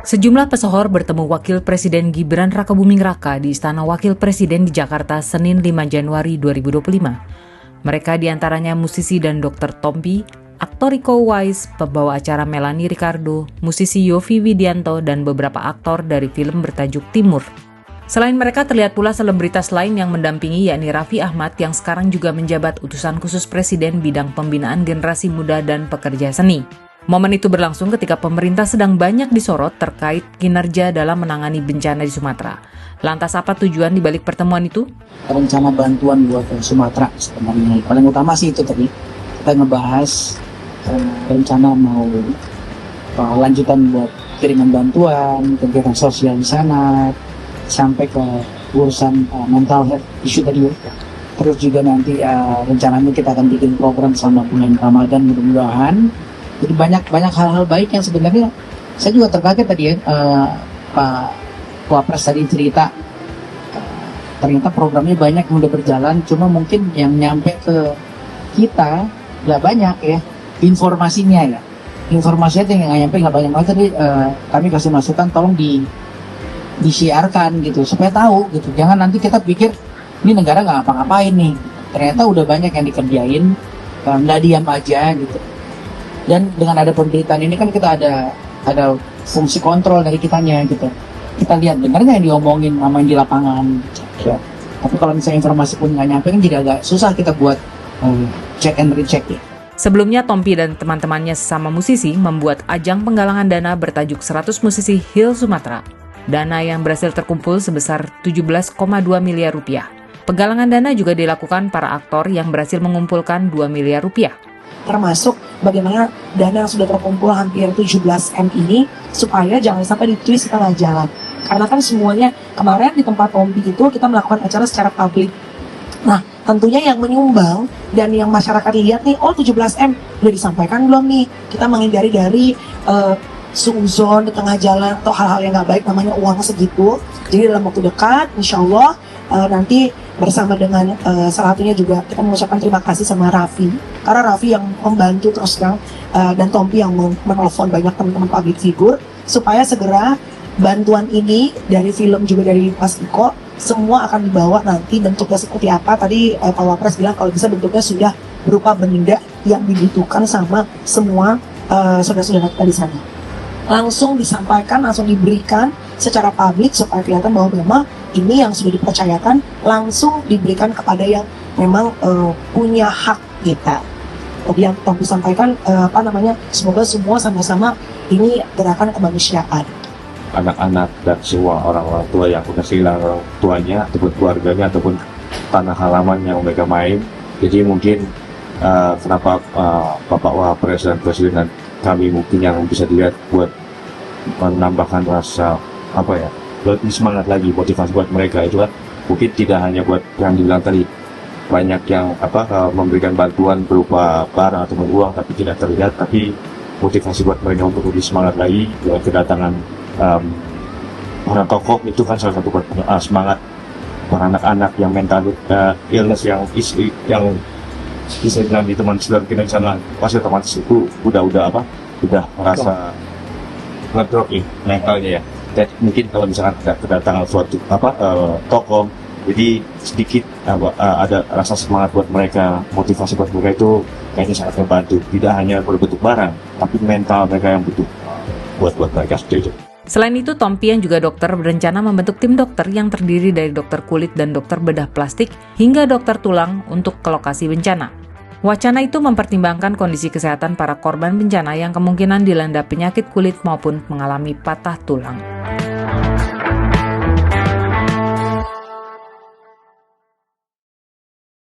Sejumlah pesohor bertemu Wakil Presiden Gibran Rakabuming Raka di Istana Wakil Presiden di Jakarta Senin 5 Januari 2025. Mereka diantaranya musisi dan Dr. Tompi, aktor Iko Uwais, pembawa acara Melanie Ricardo, musisi Yovie Widianto, dan beberapa aktor dari film bertajuk Timur. Selain mereka terlihat pula selebritas lain yang mendampingi, yakni Raffi Ahmad yang sekarang juga menjabat utusan khusus Presiden bidang pembinaan generasi muda dan pekerja seni. Momen itu berlangsung ketika pemerintah sedang banyak disorot terkait kinerja dalam menangani bencana di Sumatera. Lantas apa tujuan di balik pertemuan itu? Rencana bantuan buat Sumatera sebenarnya. Paling utama sih itu tadi. Kita ngebahas rencana mau lanjutan buat kiriman bantuan, kegiatan sosial di sana, sampai ke urusan mental health issue tadi. Terus juga nanti rencananya kita akan bikin program selama bulan Ramadan mudah-mudahan. Jadi banyak hal-hal baik yang sebenarnya saya juga terkaget tadi ya, Pak Wapres tadi cerita ternyata programnya banyak yang udah berjalan, cuma mungkin yang nyampe ke kita nggak banyak ya informasinya ya. Informasinya yang nggak nyampe nggak banyak banget. Tadi kami kasih masukan tolong disiarkan gitu supaya tahu gitu. Jangan nanti kita pikir ini negara nggak ngapa-ngapain nih. Ternyata udah banyak yang dikerjain, nggak diam aja gitu. Dan dengan ada pemberitaan ini kan kita ada fungsi kontrol dari kitanya gitu. Kita lihat benar nggak yang diomongin sama yang di lapangan. Ya. Tapi kalau misalnya informasi pun nggak nyampe kan jadi agak susah kita buat check and recheck ya. Sebelumnya Tompi dan teman-temannya sesama musisi membuat ajang penggalangan dana bertajuk 100 Musisi Hill Sumatera. Dana yang berhasil terkumpul sebesar 17,2 miliar rupiah. Penggalangan dana juga dilakukan para aktor yang berhasil mengumpulkan 2 miliar rupiah. Termasuk bagaimana dana yang sudah terkumpul hampir 17M ini supaya jangan sampai ditwist di tengah jalan. Karena kan semuanya kemarin di tempat Tompi itu kita melakukan acara secara publik. Nah tentunya yang menyumbang dan yang masyarakat lihat nih, oh 17M udah disampaikan belum nih? Kita menghindari dari suuzon di tengah jalan atau hal-hal yang nggak baik, namanya uang segitu. Jadi dalam waktu dekat insya Allah nanti bersama dengan salah satunya juga kita mengucapkan terima kasih sama Raffi, karena Raffi yang membantu terus terang dan Tompi yang menelpon banyak teman-teman public figure supaya segera bantuan ini dari film juga dari Mas Iko semua akan dibawa nanti bentuknya seperti apa. Tadi Pak Wapres bilang kalau bisa bentuknya sudah berupa benda yang dibutuhkan sama semua saudara-saudara kita di sana. Langsung disampaikan, langsung diberikan secara publik supaya kelihatan bahwa memang ini yang sudah dipercayakan langsung diberikan kepada yang memang punya hak kita. Tadi yang Tompi sampaikan semoga semua sama-sama ini gerakan kemanusiaan. Anak-anak dan semua orang-orang tua yang sudah kehilangan orang tuanya ataupun keluarganya ataupun tanah halaman yang mereka main. Jadi mungkin kenapa Bapak Wapres dan Presiden dan kami mungkin yang bisa dilihat buat menambahkan rasa lebih semangat lagi, motivasi buat mereka itu kan mungkin tidak hanya buat yang dibilang tadi banyak yang memberikan bantuan berupa barang atau uang tapi tidak terlihat, tapi motivasi buat mereka untuk lebih semangat lagi dengan kedatangan orang tokoh itu kan salah satu semangat para anak-anak yang mental illness yang bisa bilang di teman saudara kita di sana pasti otomatis itu udah merasa ngedrop mentalnya ya. Dan mungkin kalau misalkan kedatangan suatu tokoh, jadi sedikit ada rasa semangat buat mereka, motivasi buat mereka itu kayaknya sangat membantu. Tidak hanya berbentuk barang, tapi mental mereka yang butuh buat mereka seperti itu. Selain itu, Tompi yang juga dokter berencana membentuk tim dokter yang terdiri dari dokter kulit dan dokter bedah plastik hingga dokter tulang untuk ke lokasi bencana. Wacana itu mempertimbangkan kondisi kesehatan para korban bencana yang kemungkinan dilanda penyakit kulit maupun mengalami patah tulang.